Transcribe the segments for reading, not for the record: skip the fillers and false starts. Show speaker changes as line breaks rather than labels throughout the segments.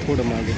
थोडं मागे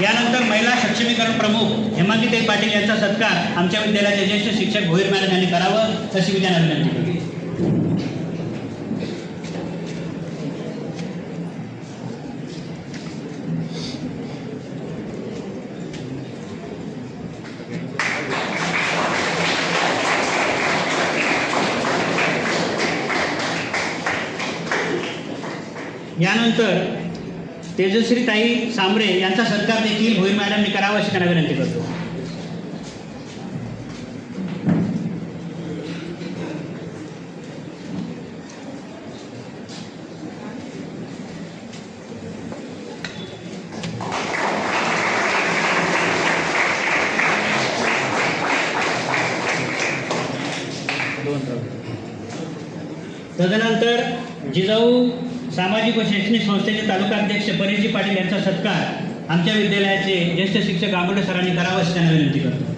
यानंतर महिला सक्षमीकरण प्रमुख हेमांगीताई पाटील यांचा सत्कार आमच्या विद्यालयाचे ज्येष्ठ शिक्षक भोईर मॅडम यांनी करावं अशी मी त्यांना विनंती करतो. यानंतर तेजश्रीताई सांबरे यांचा सत्कार देखील भोईर मॅडमनी करावा अशी त्यांना विनंती करतो. तदनंतर जिजाऊ सामाजिक व शैक्षणिक संस्थेचे तालुकाध्यक्ष परेशजी पाटील यांचा सत्कार आमच्या विद्यालयाचे ज्येष्ठ शिक्षक आंबोडे सरांनी करावा अशी त्यांना विनंती करतो.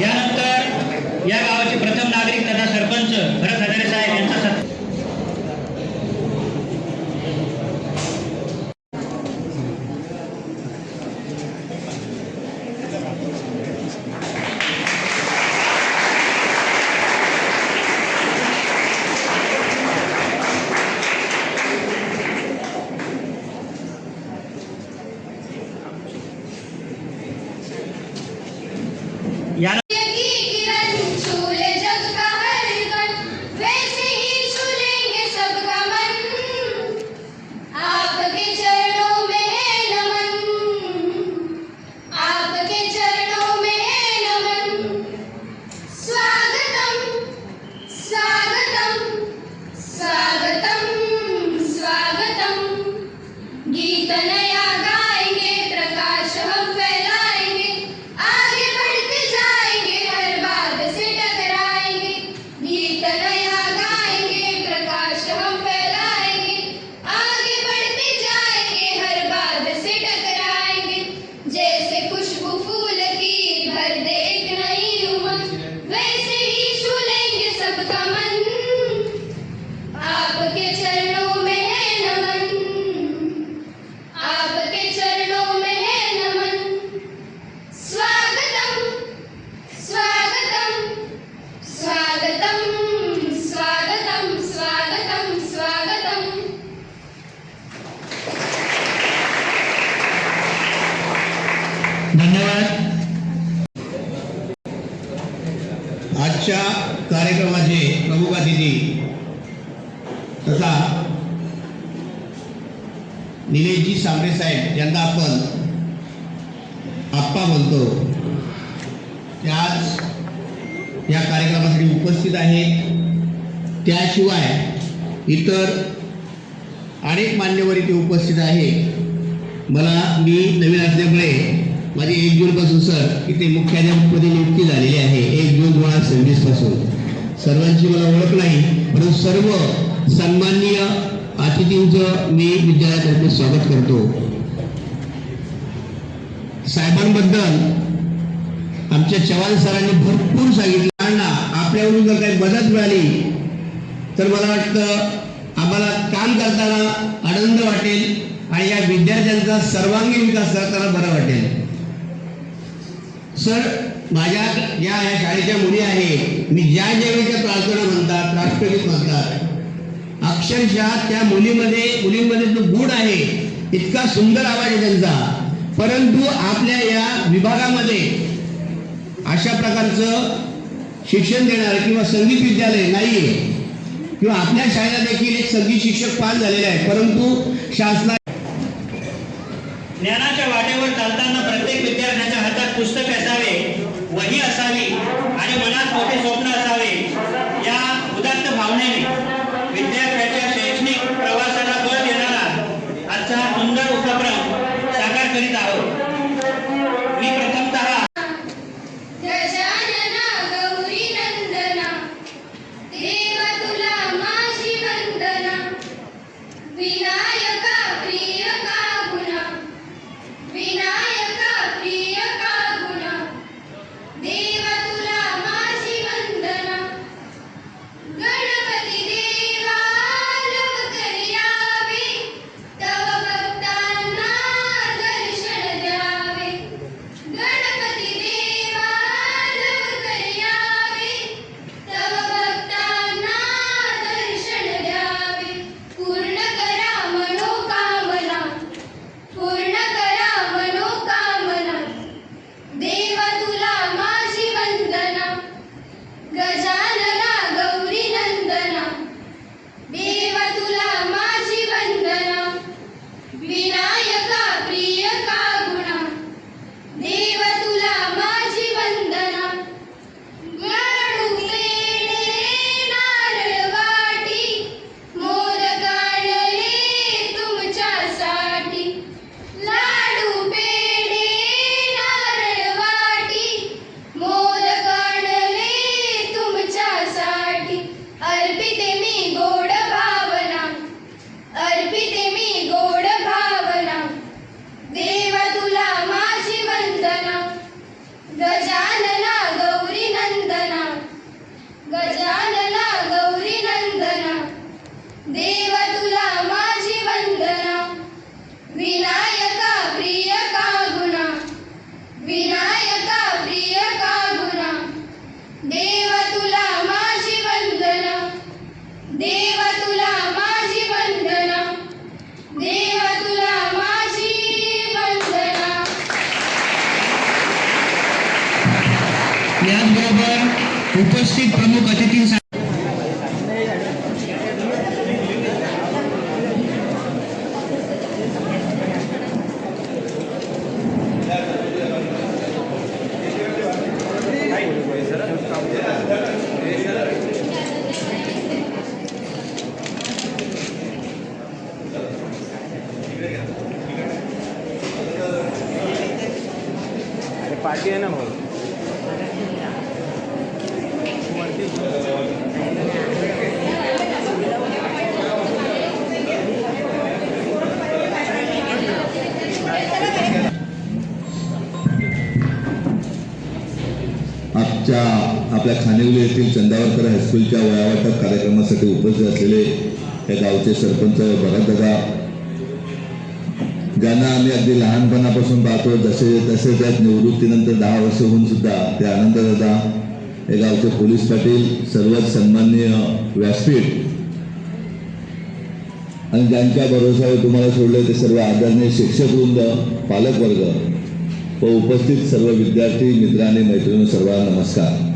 यानंतर या गावाचे प्रथम नागरिक तथा सरपंच भरत हजारे साहेब यांचा सत्कार. धन्यवाद.
आजच्या कार्यक्रमाचे प्रमुख अतिथी तथा निलेशजी सांबरे साहेब यांना आपण आप्पा बोलतो, ते आज या कार्यक्रमासाठी उपस्थित आहेत. त्याशिवाय इतर अनेक मान्यवर इथे उपस्थित आहेत. मी नवीन असल्यामुळे माझी 1 जूनपासून सर इथे मुख्याध्यापकपदी नियुक्ती झालेली आहे. 1 जून 2026 पासून सर्वांची मला ओळख नाही, परंतु सर्व सन्माननीय अतिथींचं मी विद्यालयातर्फे स्वागत करतो. साहेबांबद्दल आमच्या चव्हाण सरांनी भरपूर सांगितलं. आपल्याकडून जर काही मदत मिळाली तर मला वाटतं आम्हाला काम करताना आनंद वाटेल आणि या विद्यार्थ्यांचा सर्वांगीण विकास करताना बरं वाटेल. सर, माझ्या ज्या शाळेच्या मुली आहेत, मी ज्या त्या प्रार्थना म्हणतात, राष्ट्रगीत म्हणतात, अक्षरशः त्या मुलींमध्ये जो गुण आहे, इतका सुंदर आवाज आहे त्यांचा, परंतु आपल्या या विभागामध्ये अशा प्रकारचं शिक्षण देणारं किंवा संगीत विद्यालय नाही आहे. किंवा आपल्या शाळेला देखील एक संगीत शिक्षक पास झालेले आहे, परंतु शासना
ज्ञानाच्या वाटेवर चालताना प्रत्येक विद्यार्थ्याच्या हातात पुस्तक असावे, वही असावी आणि मनात मोठे स्वप्न असावे. या उदात्त भावनेने विद्यार्थ्याच्या शैक्षणिक प्रवासाला बळ देणारा आजचा हा सुंदर उपक्रम साकार करीत आहोत. मी प्रथमतः
देवा तुला माझी वंदना.
याचबरोबर उपस्थित प्रमुख अतिथींसाठी
पार्टी आहे ना भाऊ.
आपल्या खानिवली येथील चंदावरकर हायस्कूलच्या वयावाटप कार्यक्रमासाठी उपस्थित असलेले या गावचे सरपंच भरतदादा, ज्यांना आम्ही अगदी लहानपणापासून पाहतो, जसे तसे त्यात निवृत्तीनंतर 10 वर्ष होऊन सुद्धा ते आनंददादा, हे गावचे पोलीस पाटील, सर्वच सन्माननीय व्यासपीठ आणि ज्यांच्या भरोशावर तुम्हाला सोडले ते सर्व आदरणीय शिक्षक वृंद, पालकवर्ग व उपस्थित सर्व विद्यार्थी मित्र आणि मैत्रिणी, सर्वांना नमस्कार.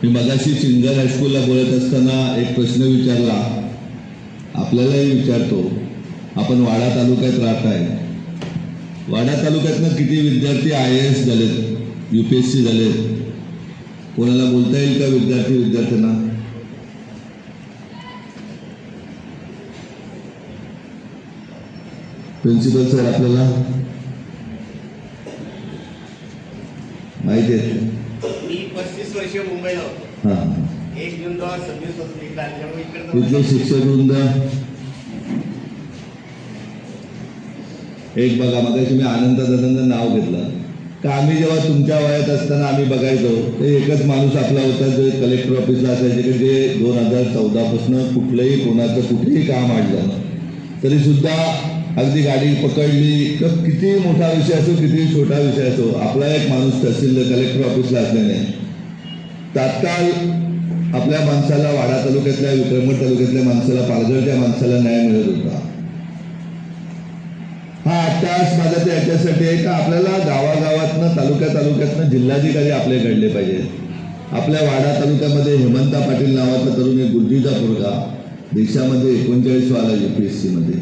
मी मगाशी चिंगर हायस्कूलला बोलत असताना एक प्रश्न विचारला, आपल्यालाही विचारतो. आपण वाडा तालुक्यात राहताय. वाडा तालुक्यातनं किती विद्यार्थी IAS झालेत, UPSC झालेत? कोणाला बोलता येईल का विद्यार्थ्यांना? प्रिन्सिपल सर आपल्याला माहिती आहे?
मी 35 वर्ष मुंबईला होतो.
हां,
1 जून 2026 पासून इकडे आल्यामुळे इकडे
इथले शिक्षक वृंद एक बघा. मगाशी मी आनंददादांचं नाव घेतलं का आम्ही जेव्हा तुमच्या वयात असताना आम्ही बघायचो ते एकच माणूस आपला होता जो कलेक्टर ऑफिसला असायचे की जे 2014 पासून कुठलंही कोणाचं कुठेही काम आणलं तरी सुद्धा अगदी गाडी पकडली तर किती मोठा विषय असो किती छोटा विषय असो, आपला एक माणूस तहसील कलेक्टर ऑफिसला असल्याने तात्काळ आपल्या माणसाला, वाडा तालुक्यातल्या, विक्रमगड तालुक्यातल्या माणसाला, पालघरच्या माणसाला न्याय मिळत होता. हा अट्टहास माझा ते याच्यासाठी आहे का आपल्याला गावागावातनं, तालुक्यातनं जिल्हाधिकारी आपले घडले पाहिजेत. आपल्या वाडा तालुक्यामध्ये हेमंता पाटील नावाचा तरुण एक गुरुजीचा पोरगा देशामध्ये 39 आला UPSC मध्ये.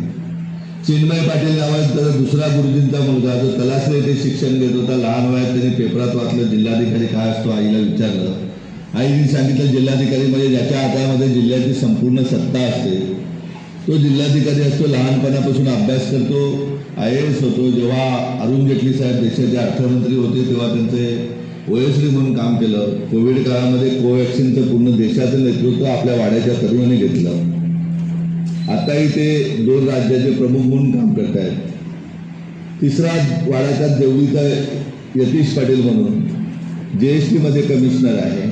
चिन्मय पाटील नावाचा दुसरा गुरुजींचा मुलगा जो तलासरी येथे शिक्षण घेत होता, लहान वयात त्यांनी पेपरात वाचलं जिल्हाधिकारी काय असतो. आईला विचारलं, आईने सांगितलं जिल्हाधिकारी म्हणजे ज्याच्या हातामध्ये जिल्ह्याची संपूर्ण सत्ता असते तो जिल्हाधिकारी असतो. लहानपणापासून अभ्यास करतो, IAS होतो. जेव्हा अरुण जेटली साहेब देशाचे अर्थमंत्री होते तेव्हा त्यांचे OSD म्हणून काम केलं. कोविड काळामध्ये कोवॅक्सिनचं पूर्ण देशाचं नेतृत्व आपल्या वाड्याच्या तरुणाने घेतलं. आताही ते 2 राज्याचे प्रमुख म्हणून काम करत आहेत. तिसरा वाड्याचा देवळीचा यतीश पाटील म्हणून GST मध्ये कमिशनर आहे.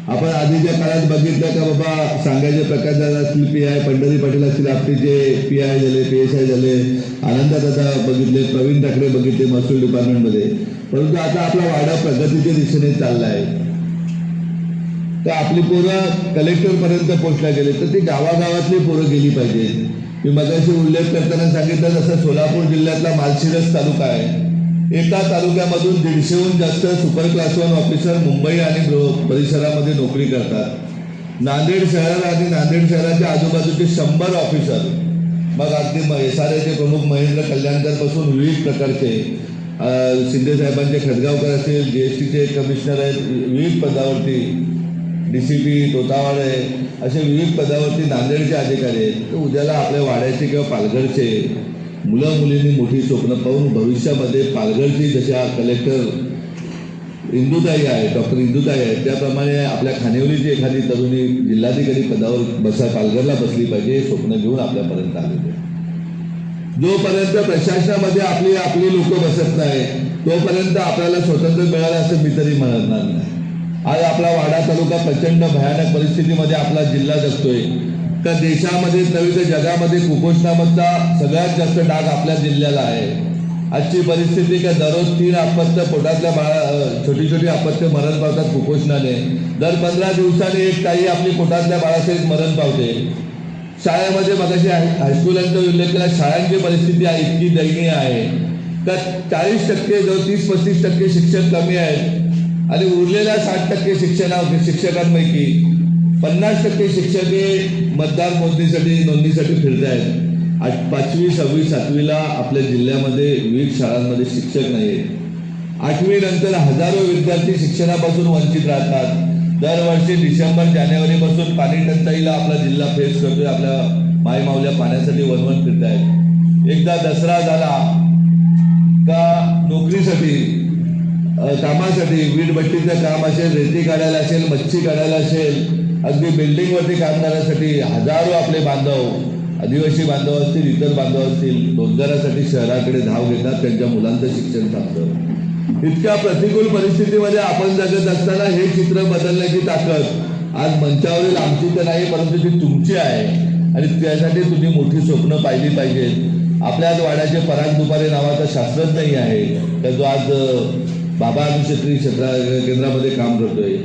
आपण आधीच्या काळात बघितलं का बाबा सांगायचे प्रकार झाला असतील, PI पंढरी पाटील असतील आपले PI झाले, PSI झाले, आनंददादा बघितले, प्रवीण ठाकरे बघितले महसूल डिपार्टमेंटमध्ये. परंतु आता आपला वाडा प्रगतीच्या दिशेने चालला आहे. तर आपली पोरं कलेक्टरपर्यंत पोहोचल्या गेले तर ती गावागावातली पोरं गेली पाहिजे. मी मगाशी उल्लेख करताना सांगितलं जसं सोलापूर जिल्ह्यातला माळशिरस तालुका आहे. एका तालुक्यामधून 150हून जास्त सुपर क्लास 1 ऑफिसर मुंबई आणि परिसरामध्ये नोकरी करतात. नांदेड शहर आणि नांदेड शहराच्या आजूबाजूचे 100 ऑफिसर, मग अगदी SRAचे प्रमुख महेंद्र कल्याणकर विविध प्रकारचे, शिंदे साहेबांचे खडगावकर असतील, GSTचे कमिशनर आहेत, विविध पदावरती DCP तोतावाडे, असे विविध पदावरती नांदेडचे अधिकारी आहेत. तर उद्याला आपल्या वाड्याचे किंवा पालघरचे मुलं मुलींनी मोठी स्वप्न पाहून भविष्यामध्ये पालघरची जशा कलेक्टर इंदुताई आहे, डॉक्टर इंदुताई आहे, त्याप्रमाणे आपल्या खानिवलीची एखादी तरुणी जिल्हाधिकारी पदावर पालघरला बसली पाहिजे हे स्वप्न घेऊन आपल्यापर्यंत आलेले. जोपर्यंत प्रशासनामध्ये आपली लोक बसत नाही तोपर्यंत आपल्याला स्वातंत्र्य मिळालं असं मी तरी म्हणणार नाही. आज आपला वाडा तालुका प्रचंड भयानक परिस्थितीमध्ये आपला जिल्हा जगतोय. तर देशामध्ये नव्हे तर जगामध्ये कुपोषणामधला सगळ्यात जास्त डाग आपल्या जिल्ह्याला आहे. आजची परिस्थिती का दररोज 3 अपत्य पोटातल्या छोटी छोटी अपत्य मरण पावतात कुपोषणाने. दर 15 दिवसांनी एक ताई आपली पोटातल्या बाळासहित मरण पावते. शाळेमध्ये मगाशी हायस्कूलांचा उल्लेख केला, शाळांची परिस्थिती इतकी दयनीय आहे का 40% जवळ 30-35% शिक्षक कमी आहेत आणि उरलेल्या 60% शिक्षकांपैकी 50% शिक्षक हे मतदार नोंदणीसाठी फिरत आहेत. 5वी, 6वी, 7वीला आपल्या जिल्ह्यामध्ये विविध शाळांमध्ये शिक्षक नाही आहेत. 8वी नंतर हजारो विद्यार्थी शिक्षणापासून वंचित राहतात. दरवर्षी डिसेंबर-जानेवारीपासून पाणी टंचाईला आपला जिल्हा फेस करतोय. आपल्या मायमावल्या पाण्यासाठी वणवण फिरत आहेत. एकदा दसरा झाला का नोकरीसाठी कामासाठी वीटभट्टीचं काम असेल, रेती काढायला असेल, मच्छी काढायला असेल, अगदी बिल्डिंगवरती काम करण्यासाठी हजारो आपले बांधव, आदिवासी बांधव असतील, इतर बांधव असतील, रोजगारासाठी शहराकडे धाव घेतात. त्यांच्या मुलांचं शिक्षण थांबतं. इतक्या प्रतिकूल परिस्थितीमध्ये आपण जगत असताना हे चित्र बदलण्याची ताकद आज मंचावरील आमची तर नाही, परंतु ती तुमची आहे आणि त्यासाठी तुम्ही मोठी स्वप्न पाहिली पाहिजेत. आपल्याच वाड्याचे पराग दुपारे नावाचा शास्त्रज्ञही आहे तर जो आज बाबा अणुशक्ती केंद्रामध्ये काम करतोय.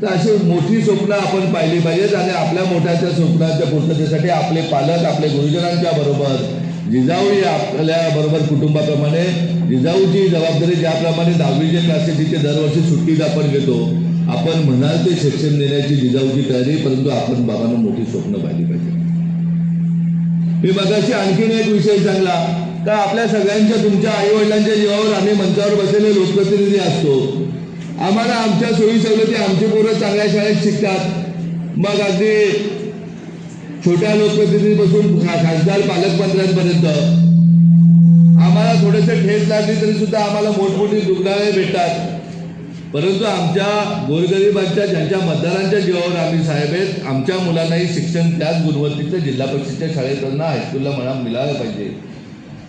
तर अशी मोठी स्वप्न आपण पाहिली पाहिजेत आणि आपल्या मोठ्याच्या स्वप्नाच्या पूर्ततेसाठी आपले पालक, आपले गुरुजनांच्या बरोबर जिजाऊ आपल्या बरोबर कुटुंबाप्रमाणे जिजाऊची जबाबदारी ज्याप्रमाणे 10वीचे क्लासेस इथे दरवर्षी सुट्टीत आपण घेतो, आपण म्हणाल ते शिक्षण देण्याची जिजाऊची तयारी, परंतु आपण बाबांना मोठी स्वप्न पाहिली पाहिजे. मी मगाशी आणखीन एक विषय सांगला का आपल्या सगळ्यांच्या तुमच्या आई वडिलांच्या जीवावर आम्ही मंचावर बसलेले लोकप्रतिनिधी असतो. आम्हाला आमच्या सोयी सवलती आमची पोरं चांगल्या शाळेत शिकतात. मग अगदी छोट्या लोकप्रतिनिधीपासून खासदार पालकमंत्र्यांपर्यंत आम्हाला थोडेसे ठेच लागली तरी सुद्धा आम्हाला मोठमोठी रुग्णालये भेटतात. परंतु आमच्या गोरगरिबांच्या ज्यांच्या मतदारांच्या जीवावर आम्ही साहेब आहेत, आमच्या मुलांनाही शिक्षण त्याच गुणवत्तेचं जिल्हा परिषदच्या शाळेत हायस्कूलला मिळालं पाहिजे.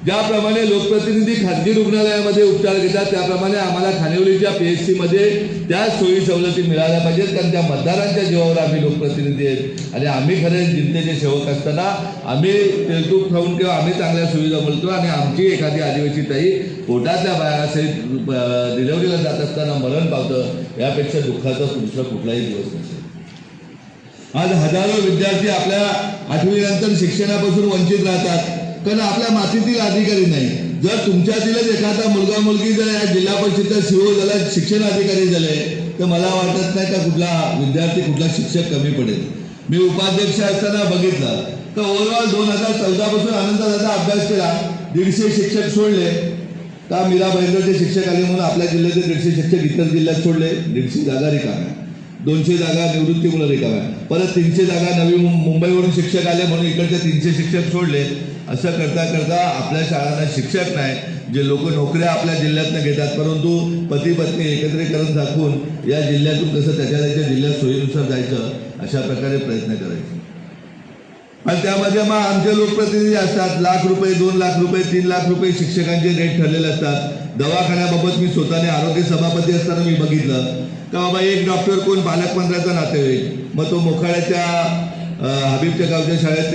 ज्याप्रमाणे लोकप्रतिनिधी खाजगी रुग्णालयामध्ये उपचार घेतात त्याप्रमाणे आम्हाला खानिवलीच्या PHC मध्ये त्याच सोयी सवलती मिळाल्या पाहिजेत. कारण त्या मतदारांच्या जीवावर आम्ही लोकप्रतिनिधी आहेत आणि आम्ही खरे जनतेचे सेवक असताना आम्ही तेलतूप खाऊन किंवा आम्ही चांगल्या सुविधा बोलतो आणि आमची एखादी आदिवासी ताई पोटातल्या बाळासहित डिलिव्हरीला जात असताना मरण पावतं, यापेक्षा दुःखाचा दुसरा कुठलाही दिवस नसेल. आज हजारो विद्यार्थी आपल्या 8वी नंतर शिक्षणापासून वंचित राहतात कारण आपल्या मातीतील अधिकारी नाही. जर तुमच्यातीलच एखादा मुलगा मुलगी जर या जिल्हा परिषदचा CO झाला, शिक्षण अधिकारी झाले, तर मला वाटत नाही का कुठला विद्यार्थी, कुठला शिक्षक कमी पडेल. मी उपाध्यक्ष असताना बघितलं तर ओव्हरऑल 2014 पासून आनंददादा अभ्यास केला, 150 शिक्षक सोडले. का मीरा भाईंदरचे शिक्षक आले म्हणून आपल्या जिल्ह्याचे 150 शिक्षक इतर जिल्ह्यात सोडले. 150 जागा रिकाम्या, 200 जागा निवृत्ती मुलं रिकाम्या, परत 300 जागा नवी मुंबईवरून शिक्षक आले म्हणून इकडचे 300 शिक्षक सोडले. असं करता करता आपल्या शाळांना शिक्षक नाही. जे लोक नोकऱ्या आपल्या जिल्ह्यातनं घेतात, परंतु पती पत्नी एकत्रीकरण दाखवून या जिल्ह्यातून कसं त्याच्या जिल्ह्यात सोयीनुसार जायचं अशा प्रकारे प्रयत्न करायचे. आणि त्यामध्ये मग आमचे लोकप्रतिनिधी असतात. ₹1,00,000, ₹2,00,000, ₹3,00,000 शिक्षकांचे रेट ठरलेले असतात. दवाखान्याबाबत मी स्वतःने आरोग्य सभापती असताना मी बघितलं का बाबा एक डॉक्टर कोण पालकमंत्र्याचा नातेवाईक, मग तो मोखाड्याच्या हबीबच्या गावच्या शाळेत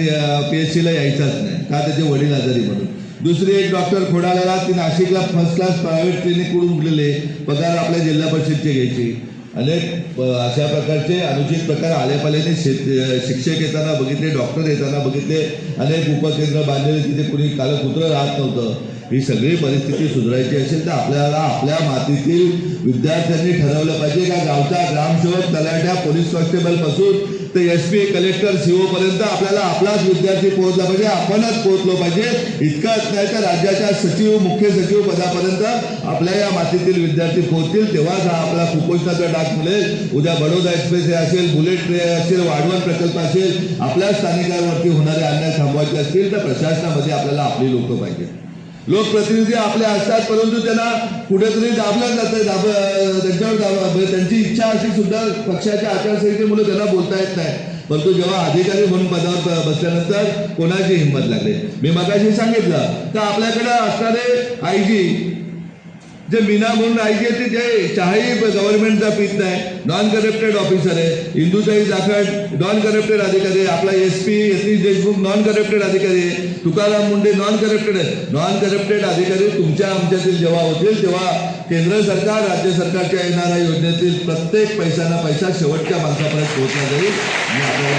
PHCला यायचाच नाही का त्याचे वडील आजारी म्हणून. दुसरी एक डॉक्टर खोडाला, ती नाशिकला फर्स्ट क्लास प्रायव्हेट क्लिनिक कडून उठलेले, पगार आपल्या जिल्हा परिषदचे घ्यायची. अनेक अशा प्रकारचे अनुचित प्रकार आल्यापाल्याने शिक्षक येताना बघितले, डॉक्टर येताना बघितले, अनेक उपकेंद्र बांधलेले तिथे कुणी कालकुत्र राहत नव्हतं. ही सगळी परिस्थिती सुधारायची असेल तर आपल्याला आपल्या मातीतील विद्यार्थ्यांनी ठरवलं पाहिजे का गावचा ग्रामसेवक, तलाठ्या, पोलीस कॉन्स्टेबल पासून तर SP, कलेक्टर, CO पर्यंत आपल्याला आपलाच विद्यार्थी पोहोचला पाहिजे, आपणच पोहोचलो पाहिजे. इतकंच नाही तर राज्याच्या सचिव, मुख्य सचिव पदापर्यंत आपल्या या मातीतील विद्यार्थी पोहोचतील, तेव्हाच हा आपला कुपोषणाचा डाग मिळेल. उद्या बडोदा एक्सप्रेस हे असेल, बुलेट ट्रेन असेल, वाढवण प्रकल्प असेल, आपल्या स्थानिकांवरती होणारे अन्याय थांबवायचे असतील तर प्रशासनामध्ये आपल्याला आपली लोक पाहिजे. लोकप्रतिनिधी आपले असतात परंतु त्यांना कुठेतरी दाबलं जातं, त्यांच्यावर त्यांची इच्छा अशी सुद्धा पक्षाच्या आचारसंहितेमुळे त्यांना बोलता येत नाही. परंतु जेव्हा अधिकारी म्हणून पदावर बसल्यानंतर कोणाची हिंमत लागली. मी मगाशी सांगितलं तर आपल्याकडे असणारे IG जे मीना म्हणून IG ते जे चहाही गव्हर्नमेंटचा पीत नाही, नॉन करप्टेड ऑफिसर आहे. इंदुताई जाखड नॉन करप्टेड अधिकारी आहे. आपला SP Yatish Deshmukh non corrupted अधिकारी आहे. तुकाराम मुंडे नॉन करप्टेड आहे. नॉन करप्टेड अधिकारी तुमच्या आमच्यातील जेव्हा होतील तेव्हा केंद्र सरकार, राज्य सरकारच्या येणाऱ्या योजनेतील प्रत्येक पैसा ना पैसा शेवटच्या माणसापर्यंत पोहोचला जाईल. आणि आपल्याला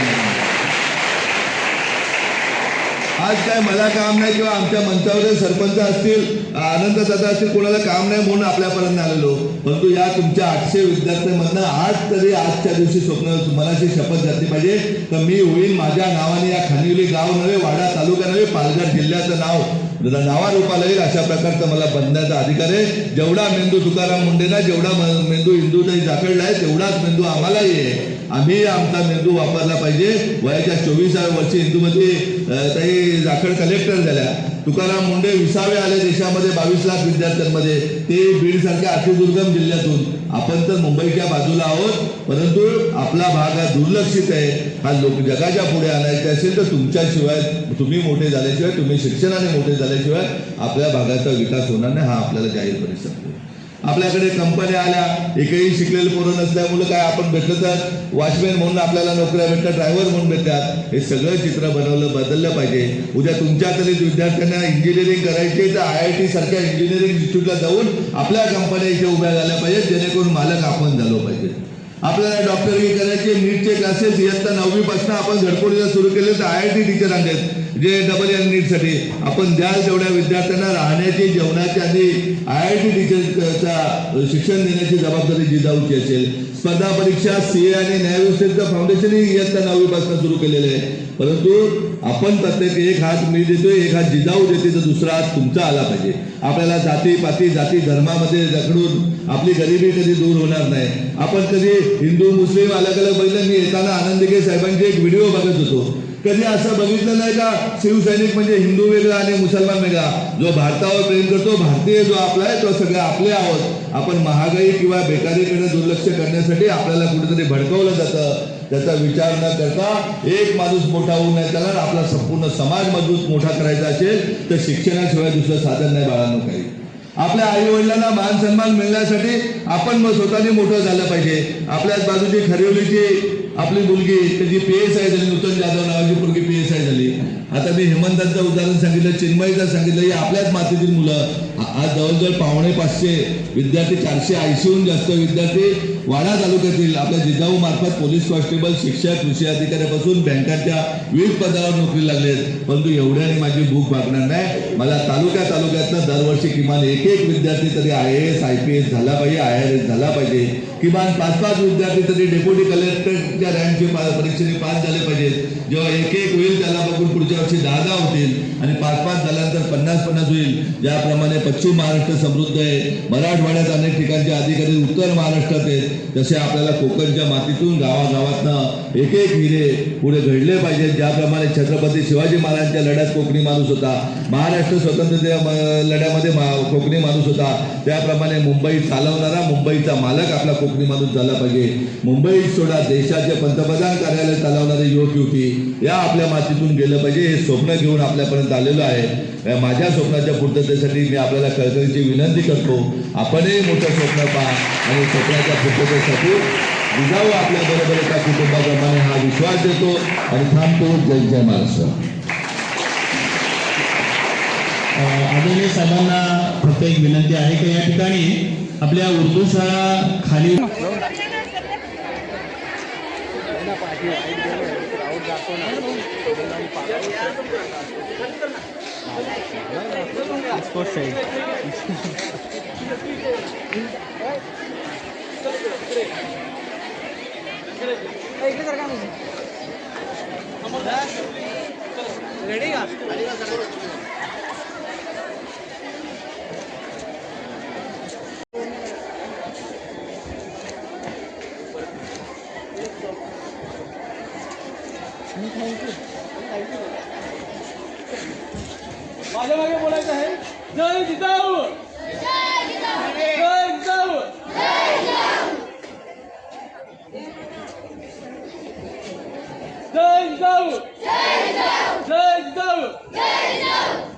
आज काय मला काम नाही किंवा आमच्या मंचावरील सरपंच असतील, आनंददादा असतील, कोणाला काम नाही म्हणून आपल्यापर्यंत आलेलो. परंतु या तुमच्या 800 विद्यार्थ्यांमधनं आज तरी आजच्या दिवशी स्वप्न मनाची शपथ घातली पाहिजे तर मी होईल माझ्या नावाने या खानिवली गाव नव्हे, वाडा तालुका नव्हे, पालघर जिल्ह्याचं नाव नावारूपाला येईल अशा प्रकारचा मला बनण्याचा अधिकार आहे. जेवढा मेंदू तुकाराम मुंडेना, जेवढा मेंदू इंदूताई जाखडला आहे, तेवढाच मेंदू आम्हालाही आहे. आम्ही आमचा मेंदू वापरला पाहिजे. वयाच्या 24व्या वर्षी इंदूमध्ये ताई जाखड कलेक्टर झाल्या. तुकाराम मुंडे 20वे आले देशामध्ये 22 लाख विद्यार्थ्यांमध्ये, ते बीडसारख्या अतिदुर्गम जिल्ह्यातून. आपण तर मुंबईच्या बाजूला आहोत, परंतु आपला भाग हा दुर्लक्षित आहे. हा लोक जगाच्या पुढे आणायचे असेल तर तुमच्याशिवाय, तुम्ही मोठे झाल्याशिवाय, तुम्ही शिक्षणाने मोठे झाल्याशिवाय आपल्या भागाचा विकास होणार नाही, हा आपल्याला जाहीरपणे सांगतो. आपल्याकडे कंपन्या आल्या, एकही शिकलेले पोरं नसल्यामुळे काय आपण भेटलं तर वॉचमॅन म्हणून आपल्याला नोकऱ्या भेटतात, ड्रायव्हर म्हणून भेटतात. हे सगळं चित्र बदललं पाहिजे. उद्या तुमच्या तरी विद्यार्थ्यांना इंजिनिअरिंग करायची तर IIT सारख्या इंजिनिअरिंग इन्स्टिट्यूटला जाऊन आपल्या कंपन्या इथे उभ्या झाल्या पाहिजेत, जेणेकरून मालक आपण झालो पाहिजे. आपल्याला डॉक्टरगी करायचे, नीटचे क्लासेस इयत्ता 9वी पासून आपण धडपडीला सुरू केले तर IIT टीचर आणलेत जे EE नीटसाठी. आपण द्याल तेवढ्या विद्यार्थ्यांना राहण्याची, जेवणाची आणि IIT टीचरचा शिक्षण देण्याची जबाबदारी जिजाऊची असेल. स्पर्धा परीक्षा, CA आणि न्यायव्यवस्थेचं फाउंडेशनही इयत्ता 9वी पासून सुरू केलेलं आहे. परंतु आपण प्रत्येक एक हात मी देतोय, एक हात जिजाऊ देते, तर दुसरा हात तुमचा आला पाहिजे. आपल्याला जाती धर्मामध्ये जखडून आपली गरिबी कधी दूर होणार नाही. आपण कधी हिंदू मुस्लिम अलग अलग बघितलं. मी येताना आनंदगे साहेबांचे एक व्हिडिओ बघत होतो. कधी असं बघितलं नाही का शिवसैनिक म्हणजे हिंदू वेगळा आणि मुसलमान वेगळा. जो भारतावर प्रेम करतो, भारतीय जो आपला आहे, तो सगळे आपले आहोत. आपण महागाई किंवा बेकारीकडे दुर्लक्ष करण्यासाठी आपल्याला कुठेतरी भडकवलं जातं. त्याचा विचार न करता एक माणूस मोठा होऊ नये, त्याला आपला संपूर्ण समाज मजबूत मोठा करायचा असेल तर शिक्षणाशिवाय दुसरं साधन नाही बाळांनो काही. आपल्या आई वडिलांना मान सन्मान मिळण्यासाठी आपण मग स्वतःने मोठं झालं पाहिजे. आपल्याच बाजूची खरिवलीची आपली मुलगी त्याची PSI झाली, नूतन जाधव नावाची मुलगी PSI झाली. आता मी हेमंतांचं उदाहरण सांगितलं, चिन्मयचं सांगितलं. ही आपल्याच मातीतील मुलं. आज जवळजवळ 550 विद्यार्थी, 480हून जास्त विद्यार्थी वाडा तालुक्यातील आपल्या जिजाऊ मार्फत पोलीस कॉन्स्टेबल, शिक्षक, कृषी अधिकाऱ्यापासून बँकांच्या विविध पदावर नोकरी लागलेत. परंतु एवढ्याने माझी भूक भागणार नाही. मला तालुक्यातनं दरवर्षी किमान एक विद्यार्थी तरी IAS IPS झाला पाहिजे, IRS झाला पाहिजे. किमान 5-5 विद्यार्थी तरी डेप्युटी कलेक्टरच्या रँकची परीक्षेने पास झाले पाहिजेत. जेव्हा एक होईल त्याला बघून पुढच्या वर्षी 10 होतील आणि 5 झाल्यानंतर 50 होईल. ज्याप्रमाणे पश्चिम महाराष्ट्र समृद्ध आहे, मराठवाड्यात अनेक ठिकाणचे अधिकारी उत्तर महाराष्ट्रात आहेत, तसे आपल्याला कोकणच्या मातीतून गावागावातनं एक हिरे पुढे घडले पाहिजेत. ज्याप्रमाणे छत्रपती शिवाजी महाराजांच्या लढ्यात कोकणी माणूस होता, महाराष्ट्र स्वातंत्र्य लढ्यामध्ये कोकणी माणूस होता, त्याप्रमाणे मुंबई चालवणारा, मुंबईचा मालक आपला कोकणी माणूस झाला पाहिजे. मुंबईत सोडा, देशाचे पंतप्रधान कार्यालय चालवणारे युवक युवती या आपल्या मातीतून गेलं पाहिजे. हे स्वप्न घेऊन आपल्यापर्यंत आलेलो आहे. माझ्या स्वप्नाच्या पूर्ततेसाठी मी आपल्याला कळकळीची विनंती करतो, आपणही मोठं स्वप्न पहा आणि स्वप्नाच्या पूर्ततेसाठी जिजाऊ आपल्या बरोबर एका कुटुंबाप्रमाणे हा विश्वास देतो आणि थांबतो. जय जय महाराष्ट्र.
आदरणीय साहेबांना फक्त एक विनंती आहे की या ठिकाणी आपल्या उर्दू शाळा खाली
रेडी का माझ्या मागे बोलायचं आहे. जय जिजाऊ, जय जिजाऊ, जय जिजाऊ, जय जिजाऊ, जय जिजाऊ, जय जिजाऊ, जय जिजाऊ.